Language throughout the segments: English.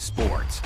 sports.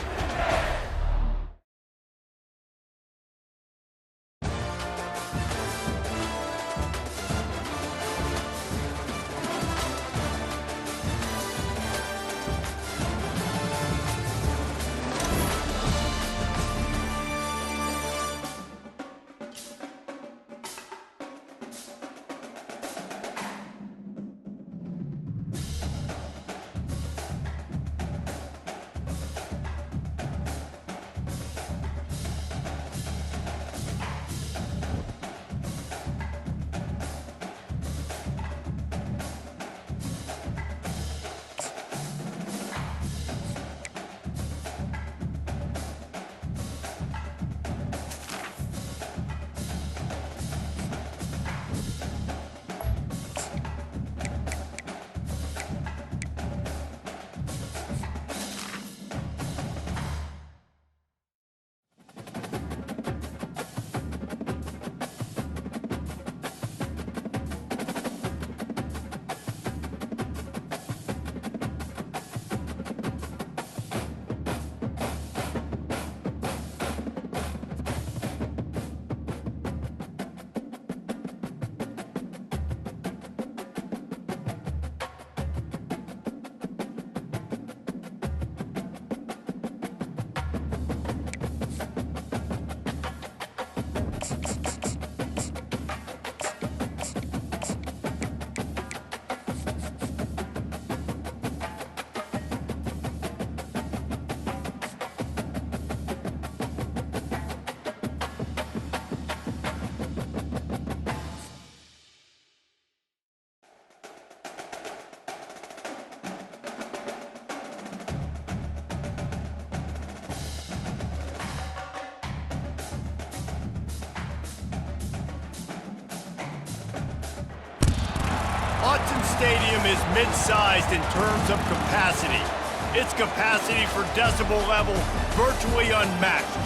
Stadium is mid-sized in terms of capacity. Its capacity for decibel level virtually unmatched.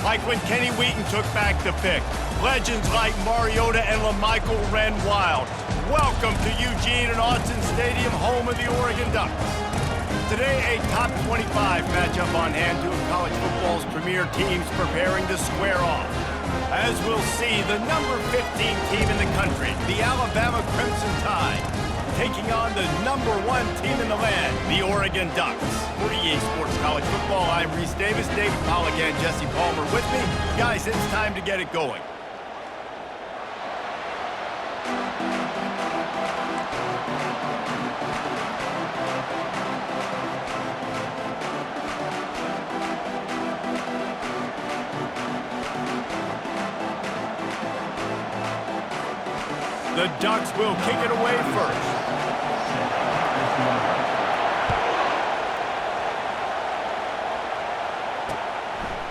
Like when Kenny Wheaton took back the pick. Legends like Mariota and LaMichael ran wild. Welcome to Eugene and Autzen Stadium, home of the Oregon Ducks. Today, a top 25 matchup on hand, two of college football's premier teams preparing to square off. As we'll see, the number 15 team in the country, the Alabama Crimson Tide, taking on the number 1 team in the land, the Oregon Ducks. For EA Sports College Football, I'm Reese Davis, David Polligan, Jesse Palmer with me. Guys, it's time to get it going. The Ducks will kick it away first.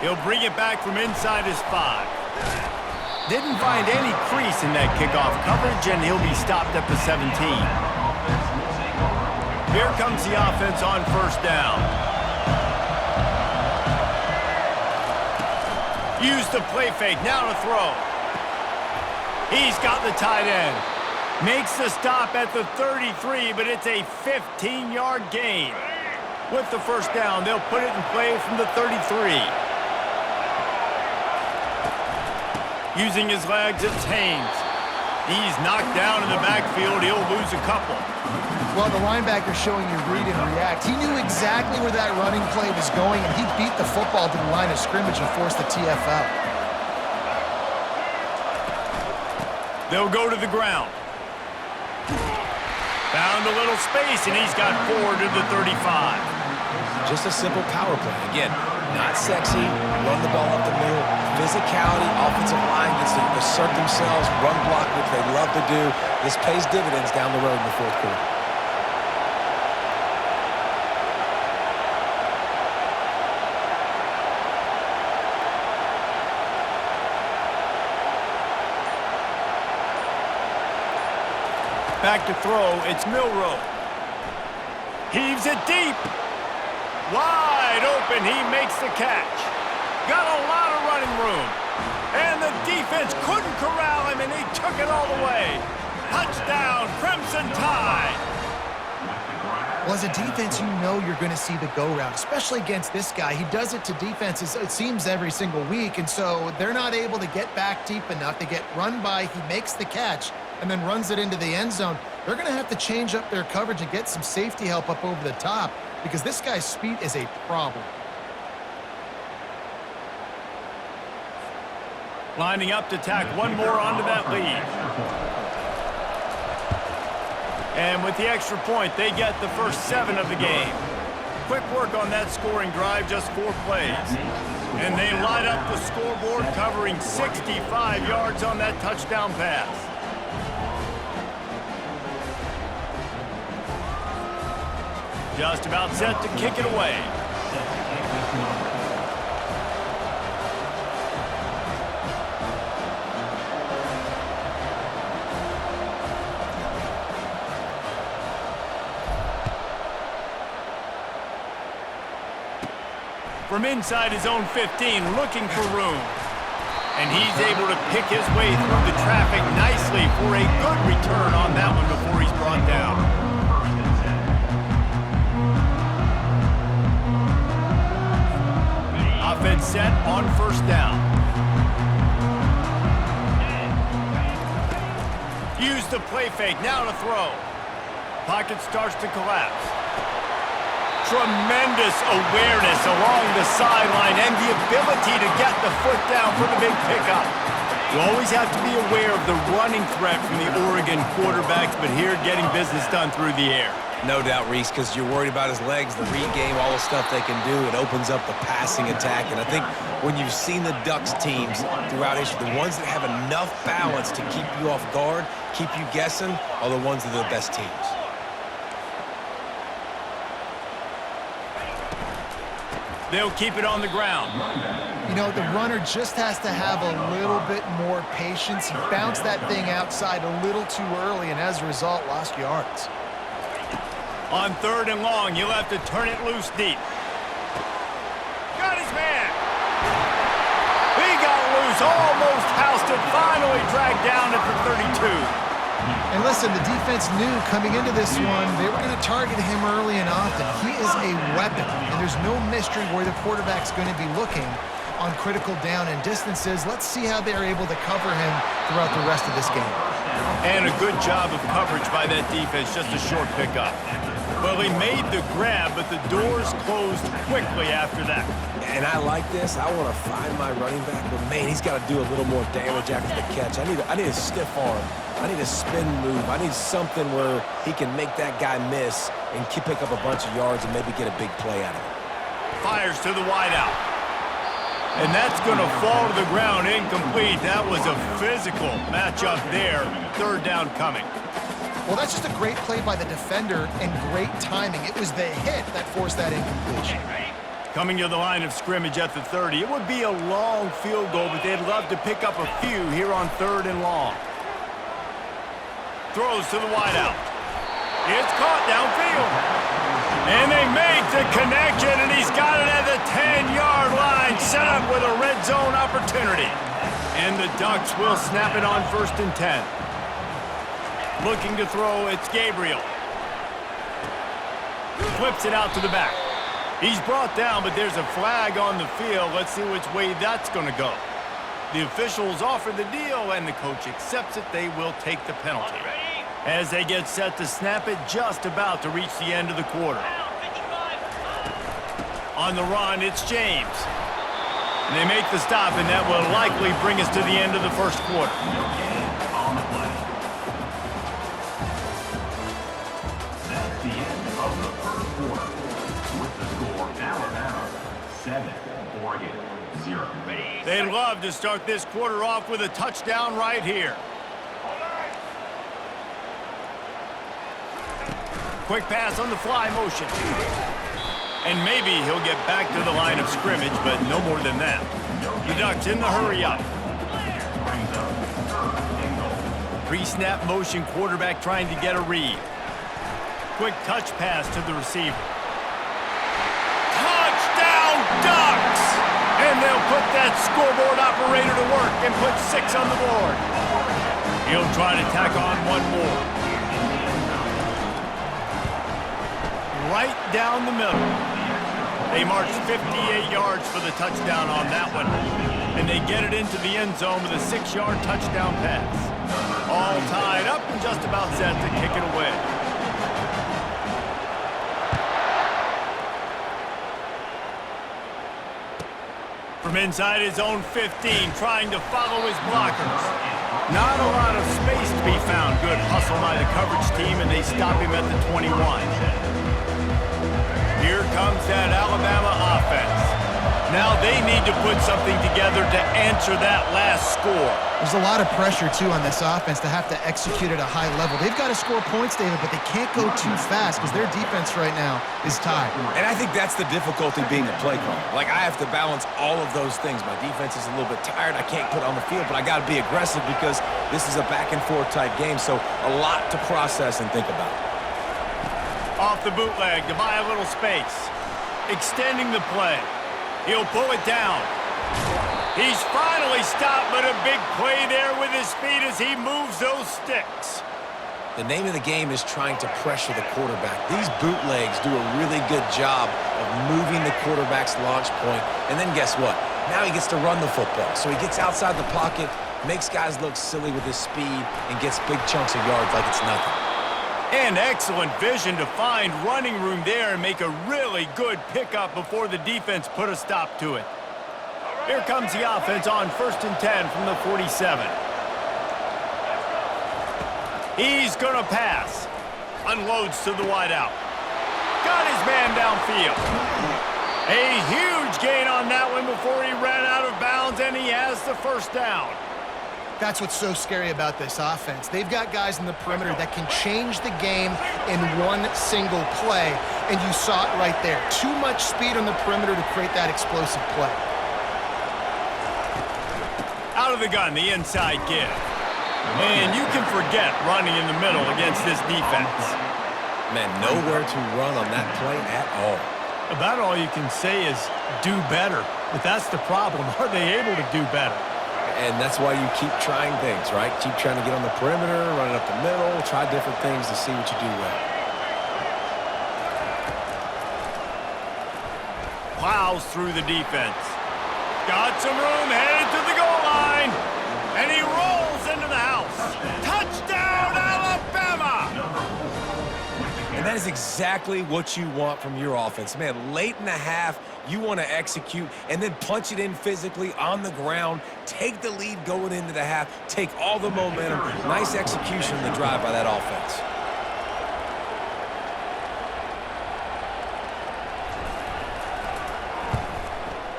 He'll bring it back from inside his 5. Didn't find any crease in that kickoff coverage, and he'll be stopped at the 17. Here comes the offense on first down. Use the play fake, now to throw. He's got the tight end. Makes the stop at the 33, but it's a 15-yard gain. With the first down, they'll put it in play from the 33. Using his legs, it's Haynes. He's knocked down in the backfield. He'll lose a couple. Well, the linebacker's showing you read and react. He knew exactly where that running play was going, and he beat the football to the line of scrimmage and forced the TF out. They'll go to the ground. Found a little space, and he's got 4 to the 35. Just a simple power play. Again, not sexy, run the ball up the middle. Physicality, offensive line gets to assert themselves, run block, which they love to do. This pays dividends down the road in the fourth quarter. Back to throw, it's Milroe. Heaves it deep. Wide open, he makes the catch. Got a lot of running room. And the defense couldn't corral him, and he took it all the way. Touchdown, Crimson Tide. Well, as a defense, you know you're going to see the go route, especially against this guy. He does it to defenses, it seems, every single week, and so they're not able to get back deep enough. They get run by, he makes the catch, and then runs it into the end zone. They're going to have to change up their coverage and get some safety help up over the top because this guy's speed is a problem. Lining up to tack one more onto that lead. And with the extra point, they get the first 7 of the game. Quick work on that scoring drive, just 4 plays. And they light up the scoreboard, covering 65 yards on that touchdown pass. Just about set to kick it away. From inside his own 15, looking for room. And he's able to pick his way through the traffic nicely for a good return on that one before he's brought down. Offense set on first down. Use the play fake, now to throw. Pocket starts to collapse. Tremendous awareness along the sideline and the ability to get the foot down for the big pickup. You always have to be aware of the running threat from the Oregon quarterbacks, but here getting business done through the air. No doubt, Reese, because you're worried about his legs, the read game, all the stuff they can do. It opens up the passing attack. And I think when you've seen the Ducks teams throughout history, the ones that have enough balance to keep you off guard, keep you guessing, are the ones that are the best teams. They'll keep it on the ground. You know, the runner just has to have a little bit more patience. He bounced that thing outside a little too early, and as a result, lost yards. On 3rd and long, you'll have to turn it loose deep. Got his man. He got loose, almost housed it, finally dragged down at the 32. And listen, the defense knew coming into this one, they were going to target him early and often. He is a weapon, and there's no mystery where the quarterback's going to be looking on critical down and distances. Let's see how they're able to cover him throughout the rest of this game. And a good job of coverage by that defense, just a short pickup. Well, he made the grab, but the doors closed quickly after that. And I like this. I want to find my running back, but man, he's got to do a little more damage after the catch. I need a stiff arm. I need a spin move. I need something where he can make that guy miss and pick up a bunch of yards and maybe get a big play out of it. Fires to the wideout. And that's going to fall to the ground incomplete. That was a physical matchup there. 3rd down coming. Well, that's just a great play by the defender and great timing. It was the hit that forced that incompletion. Coming to the line of scrimmage at the 30. It would be a long field goal, but they'd love to pick up a few here on 3rd and long. Throws to the wideout. It's caught downfield. And they make the connection, and he's got it at the 10-yard line, set up with a red zone opportunity. And the Ducks will snap it on 1st and 10. Looking to throw, it's Gabriel. Flips it out to the back. He's brought down, but there's a flag on the field. Let's see which way that's going to go. The officials offer the deal, and the coach accepts it. They will take the penalty. As they get set to snap it, just about to reach the end of the quarter. On the run, it's James. And they make the stop, and that will likely bring us to the end of the first quarter. That's the end of the first quarter. With the score, Alabama 7, Oregon 0. They'd love to start this quarter off with a touchdown right here. Quick pass on the fly motion. And maybe he'll get back to the line of scrimmage, but no more than that. The Ducks in the hurry up. Pre-snap motion, quarterback trying to get a read. Quick touch pass to the receiver. Touchdown, Ducks! And they'll put that scoreboard operator to work and put 6 on the board. He'll try to tack on one more. right down the middle. They marched 58 yards for the touchdown on that one, and they get it into the end zone with a 6-yard touchdown pass. All tied up and just about set to kick it away. From inside his own 15, trying to follow his blockers. Not a lot of space to be found. Good hustle by the coverage team, and they stop him at the 21. Here comes that Alabama offense. Now they need to put something together to answer that last score. There's a lot of pressure, too, on this offense to have to execute at a high level. They've got to score points, David, but they can't go too fast because their defense right now is tied. And I think that's the difficulty being a play caller. Like, I have to balance all of those things. My defense is a little bit tired. I can't put it on the field, but I got to be aggressive because this is a back-and-forth type game, so a lot to process and think about. Off the bootleg to buy a little space. Extending the play. He'll pull it down. He's finally stopped, but a big play there with his feet as he moves those sticks. The name of the game is trying to pressure the quarterback. These bootlegs do a really good job of moving the quarterback's launch point. And then guess what? Now he gets to run the football. So he gets outside the pocket, makes guys look silly with his speed, and gets big chunks of yards like it's nothing. And excellent vision to find running room there and make a really good pickup before the defense put a stop to it. Here comes the offense on 1st and 10 from the 47. He's going to pass. Unloads to the wideout. Got his man downfield. A huge gain on that one before he ran out of bounds, and he has the first down. That's what's so scary about this offense. They've got guys in the perimeter that can change the game in one single play, and you saw it right there. Too much speed on the perimeter to create that explosive play. Out of the gun, the inside give. And you can forget running in the middle against this defense. Man, nowhere to run on that play at all. About all you can say is do better. But that's the problem. Are they able to do better? And that's why you keep trying things, right? Keep trying to get on the perimeter, run it up the middle, try different things to see what you do well. Plows through the defense. Got some room, headed to the goal line. And he rolls into the house. Touchdown, Alabama! And that is exactly what you want from your offense. Man, late in the half, you want to execute and then punch it in physically on the ground, take the lead going into the half, take all the momentum. Nice execution in the drive by that offense.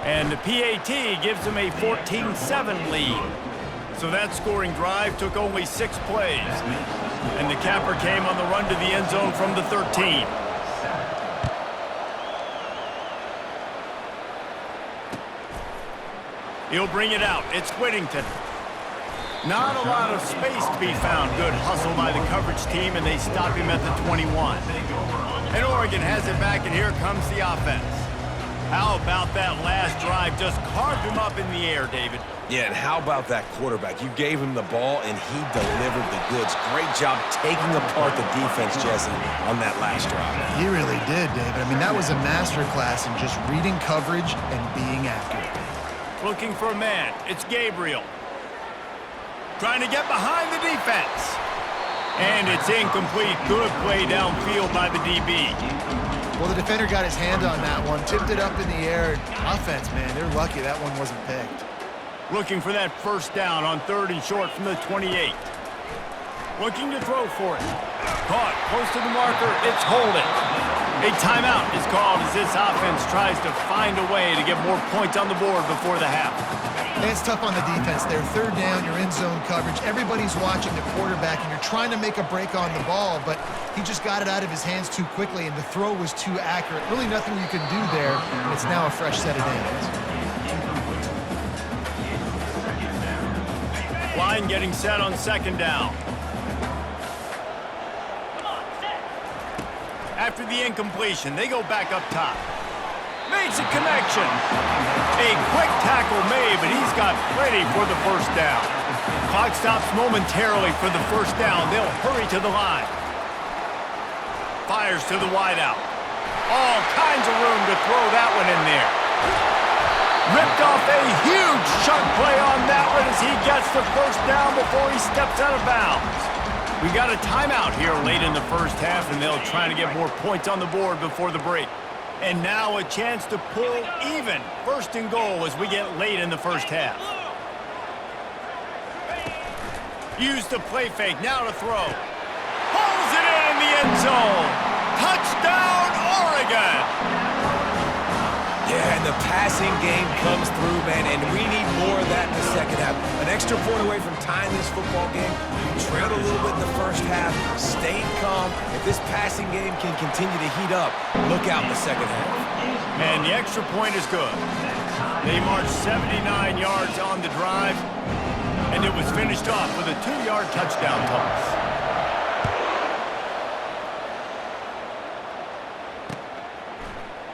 And the PAT gives him a 14-7 lead. So that scoring drive took only 6 plays. And the capper came on the run to the end zone from the 13. He'll bring it out. It's Whittington. Not a lot of space to be found. Good hustle by the coverage team, and they stop him at the 21. And Oregon has it back, and here comes the offense. How about that last drive? Just carved him up in the air, David. Yeah, and how about that quarterback? You gave him the ball, and he delivered the goods. Great job taking apart the defense, Jesse, on that last drive. He really did, David. I mean, that was a masterclass in just reading coverage and being accurate. Looking for a man. It's Gabriel. Trying to get behind the defense. And it's incomplete. Good play downfield by the DB. Well, the defender got his hand on that one, tipped it up in the air. Offense, man, they're lucky that one wasn't picked. Looking for that first down on 3rd and short from the 28. Looking to throw for it. Caught close to the marker. It's holding. A timeout is called as this offense tries to find a way to get more points on the board before the half. And it's tough on the defense there. 3rd down, you're in zone coverage. Everybody's watching the quarterback, and you're trying to make a break on the ball, but he just got it out of his hands too quickly, and the throw was too accurate. Really nothing you can do there, and it's now a fresh set of downs. Line getting set on 2nd down. After the incompletion, they go back up top. Makes a connection. A quick tackle made, but he's got plenty for the first down. Clock stops momentarily for the first down. They'll hurry to the line. Fires to the wideout. All kinds of room to throw that one in there. Ripped off a huge chunk play on that one as he gets the first down before he steps out of bounds. We got a timeout here late in the first half, and they'll try to get more points on the board before the break. And now a chance to pull even. First and goal as we get late in the first half. Use the play fake, now to throw. Pulls it in the end zone. Touchdown, Oregon! Yeah, and the passing game comes through, man, and we need more of that in the second half. An extra point away from tying this football game. We trailed a little bit in the first half, stayed calm. If this passing game can continue to heat up, look out in the second half. And the extra point is good. They marched 79 yards on the drive, and it was finished off with a 2-yard touchdown toss.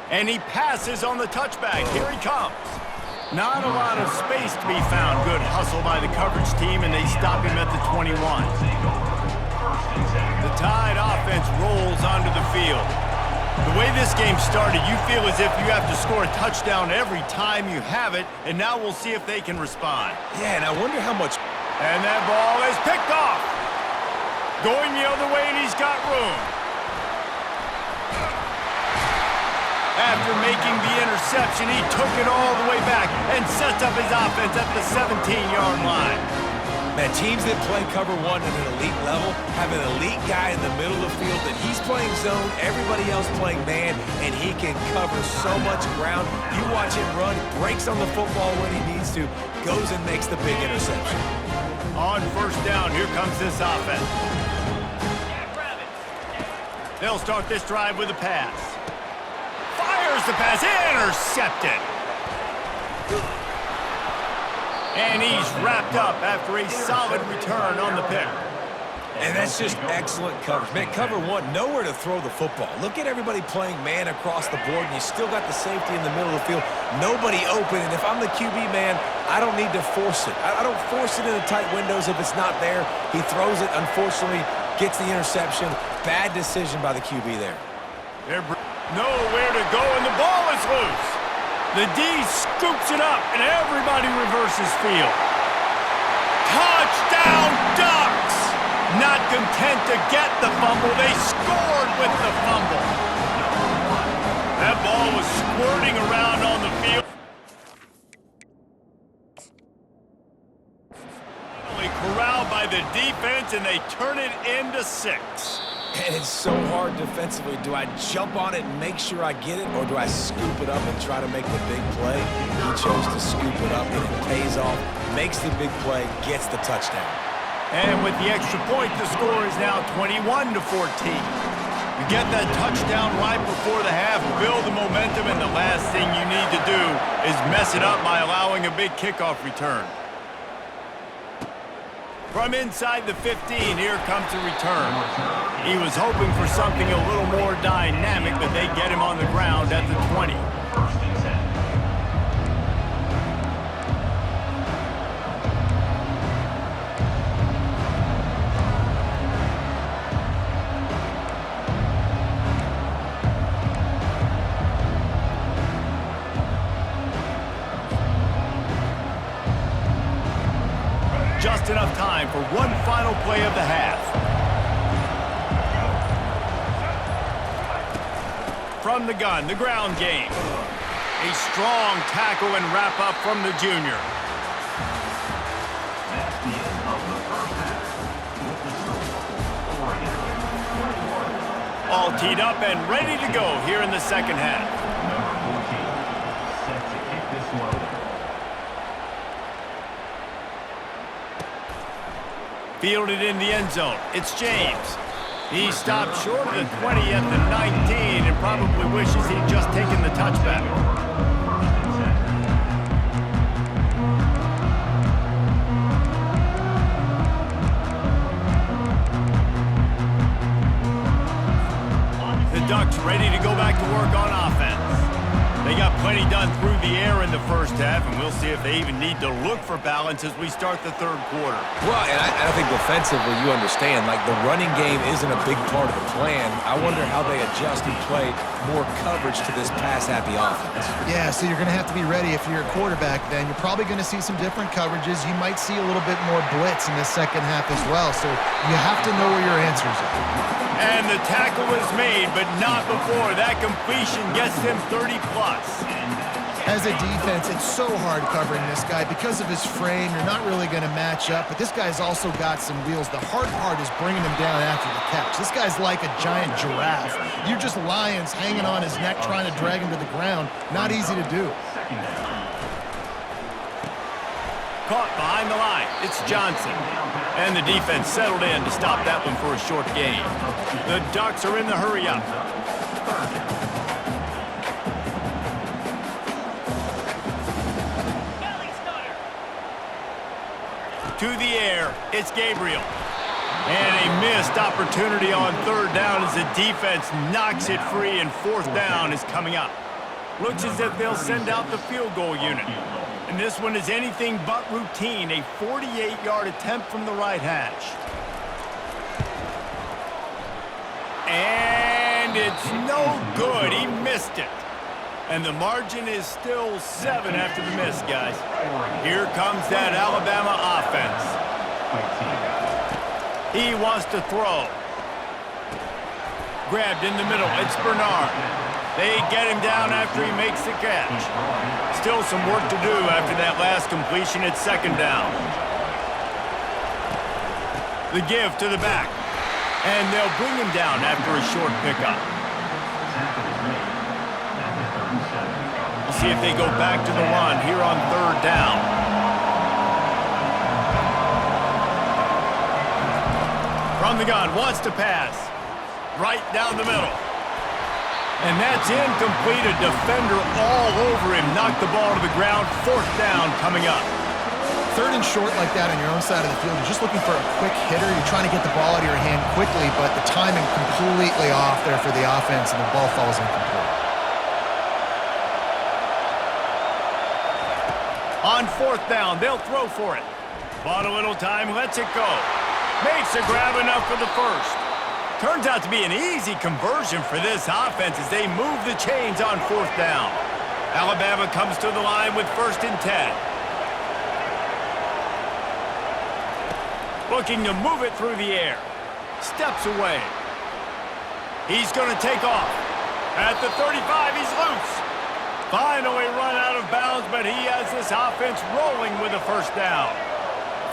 And he passes on the touchback. Here he comes. Not a lot of space to be found. Good hustle by the coverage team, and they stop him at the 21. The Tide offense rolls onto the field. The way this game started, you feel as if you have to score a touchdown every time you have it, and now we'll see if they can respond. Yeah, and I wonder how much... And that ball is picked off. Going the other way, and he's got room. After making the interception, he took it all the way back and sets up his offense at the 17-yard line. Man, teams that play cover one at an elite level have an elite guy in the middle of the field that he's playing zone, everybody else playing man, and he can cover so much ground. You watch him run, breaks on the football when he needs to, goes and makes the big interception. On first down, here comes this offense. They'll start this drive with a pass. Fires the pass, intercepted. And he's wrapped up after a solid return on the pick. And that's just excellent coverage. Man, cover one, nowhere to throw the football. Look at everybody playing man across the board, and you still got the safety in the middle of the field. Nobody open, and if I'm the QB man, I don't need to force it. I don't force it into tight windows if it's not there. He throws it, unfortunately, gets the interception. Bad decision by the QB there. They're nowhere to go, and the ball is loose. The D scoops it up, and everybody reverses field. Touchdown, Ducks! Not content to get the fumble, they scored with the fumble. That ball was squirting around on the field. Finally corralled by the defense, and they turn it into 6. And it's so hard defensively. Do I jump on it and make sure I get it, or do I scoop it up and try to make the big play? He chose to scoop it up, and it pays off, makes the big play, gets the touchdown. And with the extra point, the score is now 21-14. You get that touchdown right before the half, build the momentum, and the last thing you need to do is mess it up by allowing a big kickoff return. From inside the 15, here comes the return. He was hoping for something a little more dynamic, but they get him on the ground at the 20. Just enough time for one final play of the half. From the gun, the ground game. A strong tackle and wrap up from the junior. That's the end of the first half. With the score, Oregon 21. All teed up and ready to go here in the second half. Number 14, set to kick this one. Fielded in the end zone. It's James. He stopped short of the 20 at the 19 and probably wishes he'd just taken the touchback. The Ducks ready to go back to work on offense. They got plenty done through the air in the first half, and we'll see if they even need to look for balance as we start the third quarter. Well, and I think defensively, you understand, like the running game isn't a big part of the plan. I wonder how they adjust and play more coverage to this pass-happy offense. Yeah, so you're going to have to be ready if you're a quarterback then. You're probably going to see some different coverages. You might see a little bit more blitz in the second half as well, so you have to know where your answers are. And the tackle is made, but not before. That completion gets them 30+. As a defense, it's so hard covering this guy. Because of his frame, you're not really going to match up, but this guy's also got some wheels. The hard part is bringing him down after the catch. This guy's like a giant giraffe. You're just lions hanging on his neck trying to drag him to the ground. Not easy to do. Caught behind the line. It's Johnson. And the defense settled in to stop that one for a short gain. The Ducks are in the hurry-up. To the air, it's Gabriel. And a missed opportunity on third down as the defense knocks it free, and fourth down is coming up. Looks as if they'll send out the field goal unit. And this one is anything but routine, a 48-yard attempt from the right hash. And it's no good. He missed it. And the margin is still 7 after the miss, guys. Here comes that Alabama offense. He wants to throw. Grabbed in the middle. It's Bernard. They get him down after he makes the catch. Still some work to do after that last completion. It's second down. The give to the back. And they'll bring him down after a short pickup. We'll see if they go back to the run here on third down. From the gun, wants to pass. Right down the middle. And that's incomplete. A defender all over him. Knocked the ball to the ground. Fourth down coming up. Third and short like that on your own side of the field, you're just looking for a quick hitter. You're trying to get the ball out of your hand quickly, but the timing completely off there for the offense, and the ball falls incomplete. On fourth down, they'll throw for it. Bought a little time, lets it go. Makes a grab enough for the first. Turns out to be an easy conversion for this offense as they move the chains on fourth down. Alabama comes to the line with 1st and 10. Looking to move it through the air. Steps away. He's going to take off. At the 35, he's loose. Finally run out of bounds, but he has this offense rolling with a first down.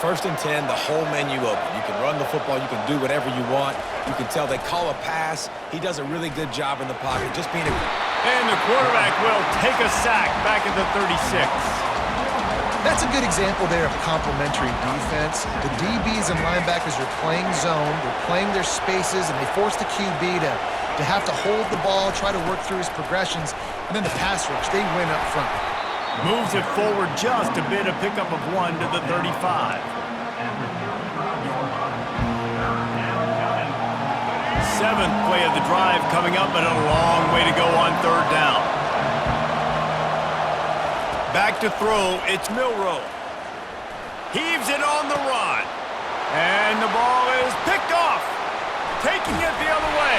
1st and 10, the whole menu open. You can run the football. You can do whatever you want. You can tell they call a pass. He does a really good job in the pocket, just being a... And the quarterback will take a sack back at the 36. That's a good example there of complementary defense. The DBs and linebackers are playing zone. They're playing their spaces, and they force the QB to have to hold the ball, try to work through his progressions, and then the pass rush, they win up front. Moves it forward just a bit, a pickup of 1 to the 35. Seventh play of the drive coming up, but a long way to go on third down. Back to throw, it's Milroe. Heaves it on the run. And the ball is picked off. Taking it the other way.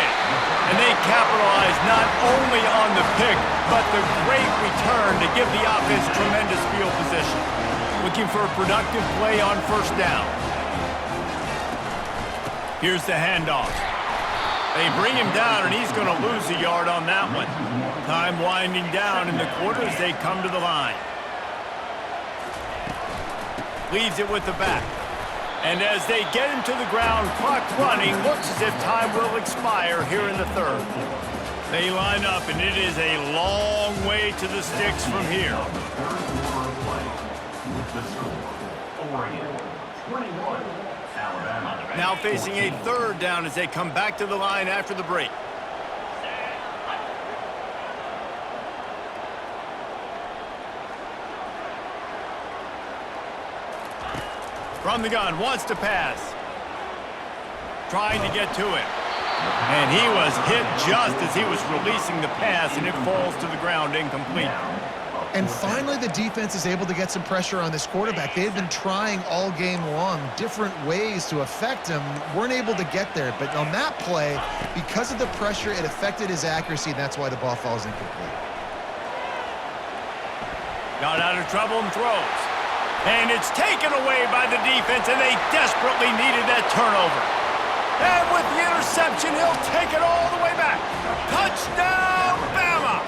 And they capitalize not only on the pick, but the great return to give the offense tremendous field position. Looking for a productive play on first down. Here's the handoff. They bring him down, and he's going to lose a yard on that one. Time winding down in the quarter as they come to the line. Leaves it with the back. And as they get him to the ground, clock running, looks as if time will expire here in the third. They line up, and it is a long way to the sticks from here. Now facing a third down as they come back to the line after the break. From the gun, wants to pass. Trying to get to him. And he was hit just as he was releasing the pass, and it falls to the ground incomplete. And finally, the defense is able to get some pressure on this quarterback. They've been trying all game long different ways to affect him. Weren't able to get there. But on that play, because of the pressure, it affected his accuracy, and that's why the ball falls incomplete. Got out of trouble and throws. And it's taken away by the defense, and they desperately needed that turnover. And with the interception, he'll take it all the way back. Touchdown, Bama!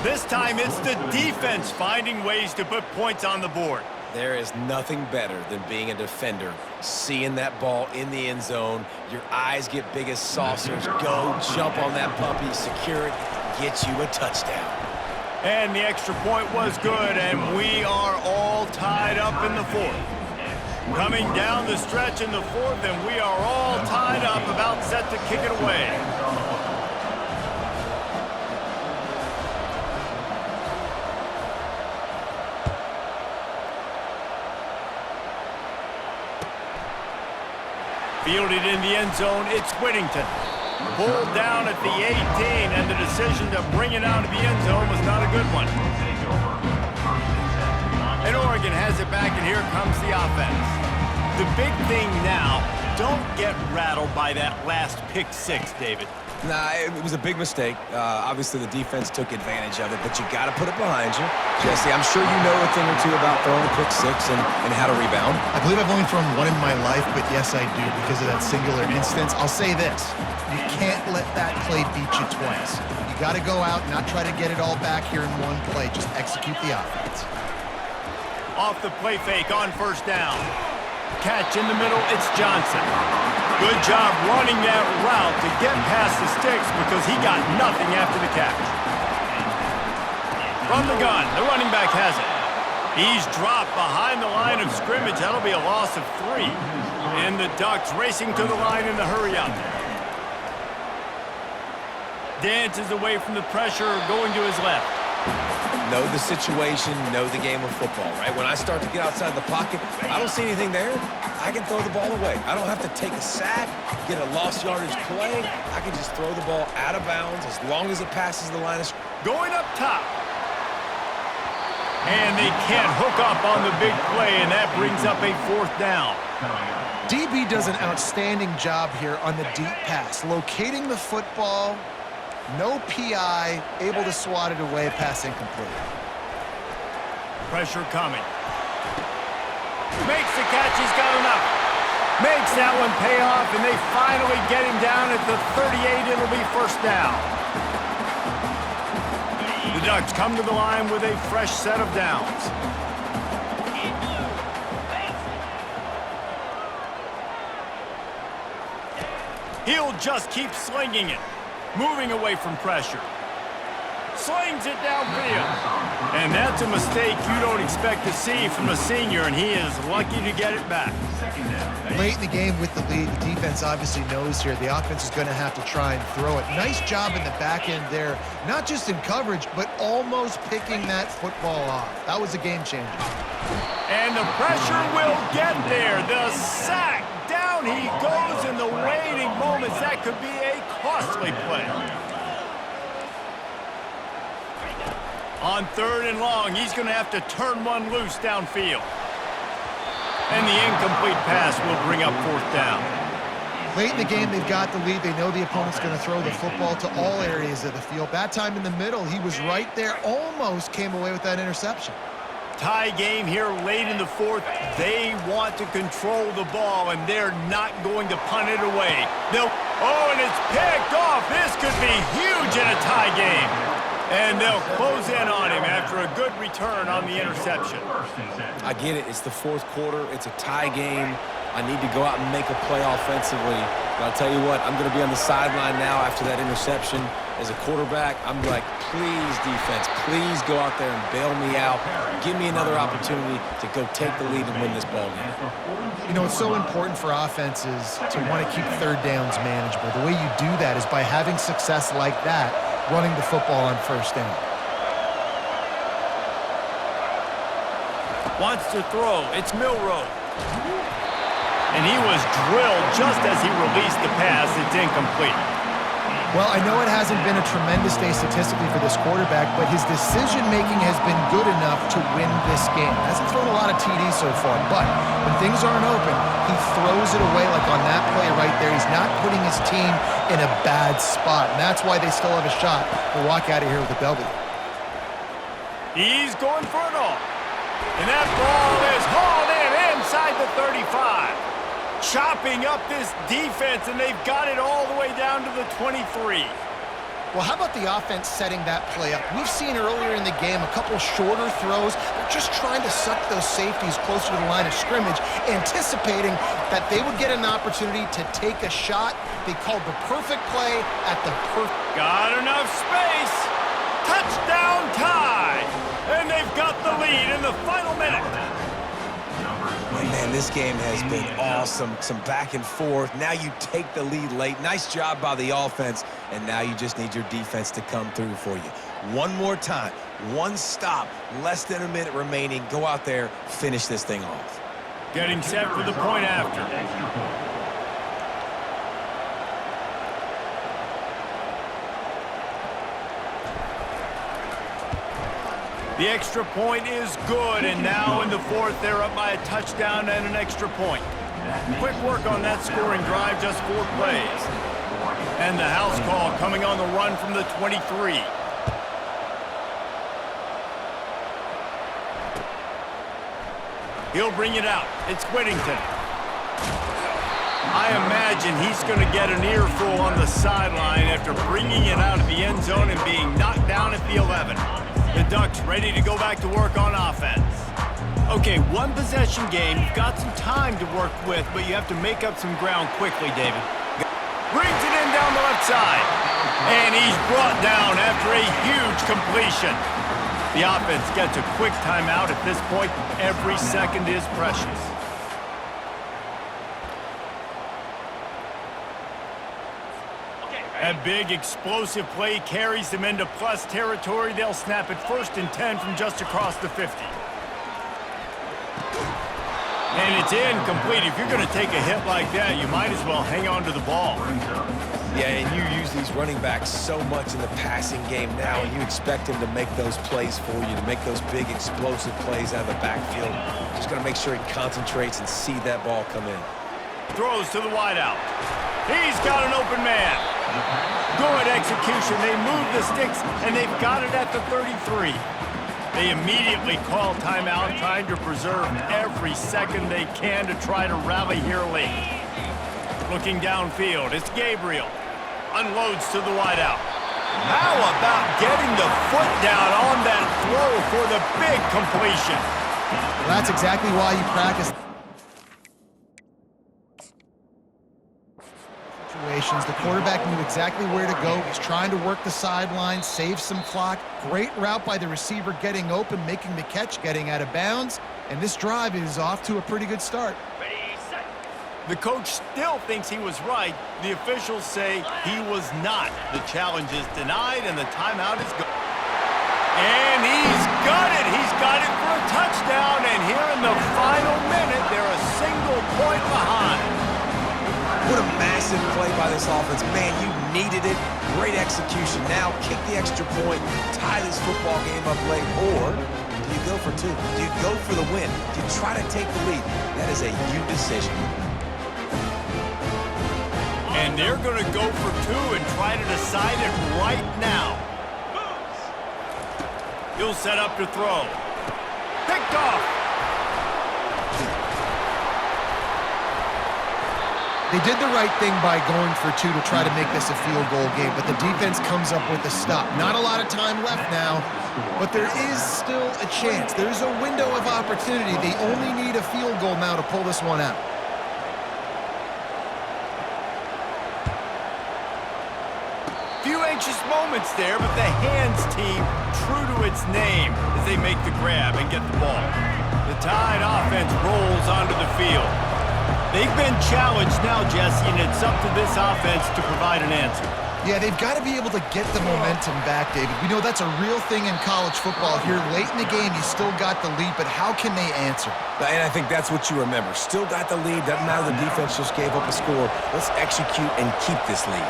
This time, it's the defense finding ways to put points on the board. There is nothing better than being a defender, seeing that ball in the end zone, your eyes get big as saucers, go jump on that puppy, secure it, get you a touchdown. And the extra point was good, and we are all tied up in the fourth. Coming down the stretch in the fourth, and we are all tied up, about set to kick it away. Fielded in the end zone, it's Whittington. Pulled down at the 18, and the decision to bring it out of the end zone was not a good one. And Oregon has it back, and here comes the offense. The big thing now, don't get rattled by that last pick six, David. Nah, it was a big mistake. Obviously, the defense took advantage of it, but you got to put it behind you. Jesse, I'm sure you know a thing or two about throwing a pick six and how to rebound. I believe I've only thrown one in my life, but yes, I do because of that singular instance. I'll say this. You can't let that play beat you twice. You got to go out and not try to get it all back here in one play. Just execute the offense. Off the play fake on first down. Catch in the middle, it's Johnson. Good job running that route to get past the sticks because he got nothing after the catch. From the gun, the running back has it. He's dropped behind the line of scrimmage. That'll be a loss of 3. And the Ducks racing to the line in the hurry up. Dances away from the pressure, going to his left. Know the situation, know the game of football, right? When I start to get outside the pocket, I don't see anything there, I can throw the ball away. I don't have to take a sack, get a lost yardage play. I can just throw the ball out of bounds as long as it passes the line of scrimmage. Going up top. And they can't hook up on the big play, and that brings up a fourth down. DB does an outstanding job here on the deep pass, locating the football. No PI, able to swat it away, pass incomplete. Pressure coming. Makes the catch, he's got enough. Makes that one pay off, and they finally get him down at the 38. It'll be first down. The Ducks come to the line with a fresh set of downs. He'll just keep slinging it. Moving away from pressure. Slings it downfield. And that's a mistake you don't expect to see from a senior, and he is lucky to get it back. Late in the game with the lead, the defense obviously knows here the offense is going to have to try and throw it. Nice job in the back end there, not just in coverage, but almost picking that football off. That was a game changer. And the pressure will get there. The sack. Down he goes in the waiting moments. That could be a costly play. On third and long, he's going to have to turn one loose downfield. And the incomplete pass will bring up fourth down. Late in the game, they've got the lead. They know the opponent's going to throw the football to all areas of the field. That time in the middle, he was right there, almost came away with that interception. Tie game here late in the fourth. They want to control the ball, and they're not going to punt it away. And it's picked off. This could be huge in a tie game. And they'll close in on him after a good return on the interception. I get it. It's the fourth quarter. It's a tie game. I need to go out and make a play offensively. But I'll tell you what, I'm going to be on the sideline now after that interception. As a quarterback, I'm like, please, defense, please go out there and bail me out. Give me another opportunity to go take the lead and win this ball game. You know, it's so important for offenses to want to keep third downs manageable. The way you do that is by having success like that, running the football on first down. Wants to throw. It's Milroe. And he was drilled just as he released the pass. It's incomplete. Well, I know it hasn't been a tremendous day statistically for this quarterback, but his decision-making has been good enough to win this game. Hasn't thrown a lot of TDs so far, but when things aren't open, he throws it away like on that play right there. He's not putting his team in a bad spot, and that's why they still have a shot to walk out of here with a W. He's going for it all. And that ball is hauled in inside the 35. Chopping up this defense, and they've got it all the way down to the 23. Well, how about the offense setting that play up? We've seen earlier in the game a couple shorter throws. They're just trying to suck those safeties closer to the line of scrimmage, anticipating that they would get an opportunity to take a shot. They called the perfect play at the perfect... Got enough space. Touchdown tie. And they've got the lead in the final minute. Man, this game has been awesome. Some back and forth. Now you take the lead late. Nice job by the offense. And now you just need your defense to come through for you. One more time. One stop. Less than a minute remaining. Go out there. Finish this thing off. Getting set for the point after. The extra point is good, and now in the fourth, they're up by a touchdown and an extra point. Quick work on that scoring drive, just 4 plays. And the house call coming on the run from the 23. He'll bring it out. It's Whittington. I imagine he's going to get an earful on the sideline after bringing it out of the end zone and being knocked down at the 11. The Ducks ready to go back to work on offense. Okay, one possession game. You've got some time to work with, but you have to make up some ground quickly, David. Brings it in down the left side. And he's brought down after a huge completion. The offense gets a quick timeout at this point. Every second is precious. A big explosive play carries them into plus territory. They'll snap it 1st and 10 from just across the 50. And it's incomplete. If you're going to take a hit like that, you might as well hang on to the ball. Yeah, and you use these running backs so much in the passing game now, and you expect him to make those plays for you, to make those big explosive plays out of the backfield. Just got to make sure he concentrates and see that ball come in. Throws to the wideout. He's got an open man. Good execution. They move the sticks, and they've got it at the 33. They immediately call timeout, trying to preserve every second they can to try to rally here late. Looking downfield, it's Gabriel. Unloads to the wideout. How about getting the foot down on that throw for the big completion? Well, that's exactly why you practice situations. The quarterback knew exactly where to go. He's trying to work the sideline, save some clock. Great route by the receiver getting open, making the catch, getting out of bounds. And this drive is off to a pretty good start. The coach still thinks he was right. The officials say he was not. The challenge is denied, and the timeout is gone. And he's got it. He's got it for a touchdown. And here in the final minute, they're a single point behind. What a massive play by this offense. Man, you needed it. Great execution. Now kick the extra point, tie this football game up late, or do you go for 2? Do you go for the win? Do you try to take the lead? That is a you decision. And they're going to go for 2 and try to decide it right now. He'll set up to throw. Picked off. They did the right thing by going for 2 to try to make this a field goal game, but the defense comes up with a stop. Not a lot of time left now, but there is still a chance. There's a window of opportunity. They only need a field goal now to pull this one out. Few anxious moments there, but the hands team true to its name as they make the grab and get the ball. The Tide offense rolls onto the field. They've been challenged now, Jesse, and it's up to this offense to provide an answer. Yeah, they've got to be able to get the momentum back, David. We know that's a real thing in college football. Here late in the game, you still got the lead, but how can they answer? And I think that's what you remember. Still got the lead. Doesn't matter the defense just gave up a score. Let's execute and keep this lead.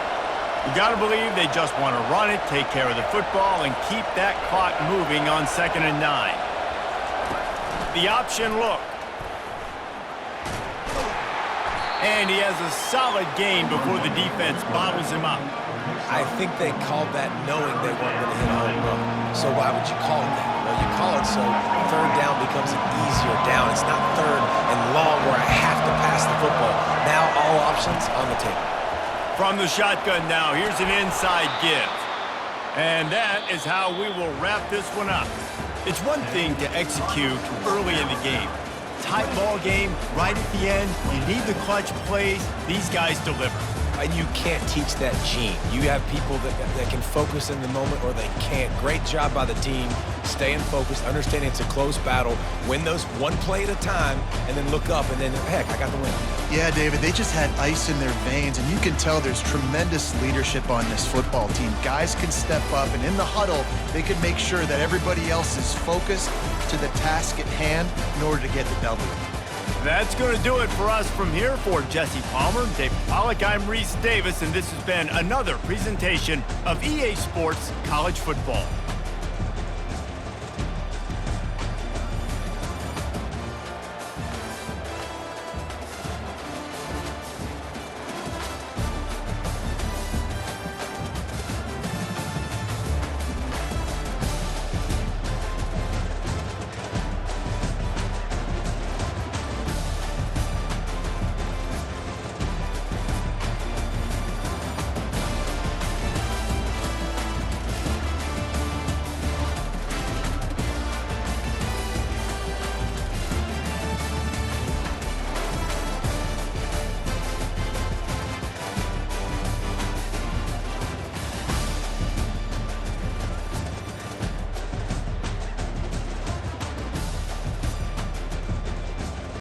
You got to believe they just want to run it, take care of the football, and keep that clock moving on 2nd and 9. The option look. And he has a solid gain before the defense bottles him up. I think they called that knowing they weren't going to hit a home run. So why would you call it that? Well, you call it so 3rd down becomes an easier down. It's not 3rd and long where I have to pass the football. Now all options on the table. From the shotgun now, here's an inside give. And that is how we will wrap this one up. It's one thing to execute early in the game. Tight ball game, right at the end, you need the clutch plays. These guys deliver. And you can't teach that gene. You have people that can focus in the moment or they can't. Great job by the team, staying focused, understanding it's a close battle, win those one play at a time, and then look up, and then, heck, I got the win. Yeah, David, they just had ice in their veins, and you can tell there's tremendous leadership on this football team. Guys can step up, and in the huddle, they can make sure that everybody else is focused to the task at hand in order to get the W. That's going to do it for us from here. For Jesse Palmer, David Pollack, I'm Reese Davis, and this has been another presentation of EA Sports College Football.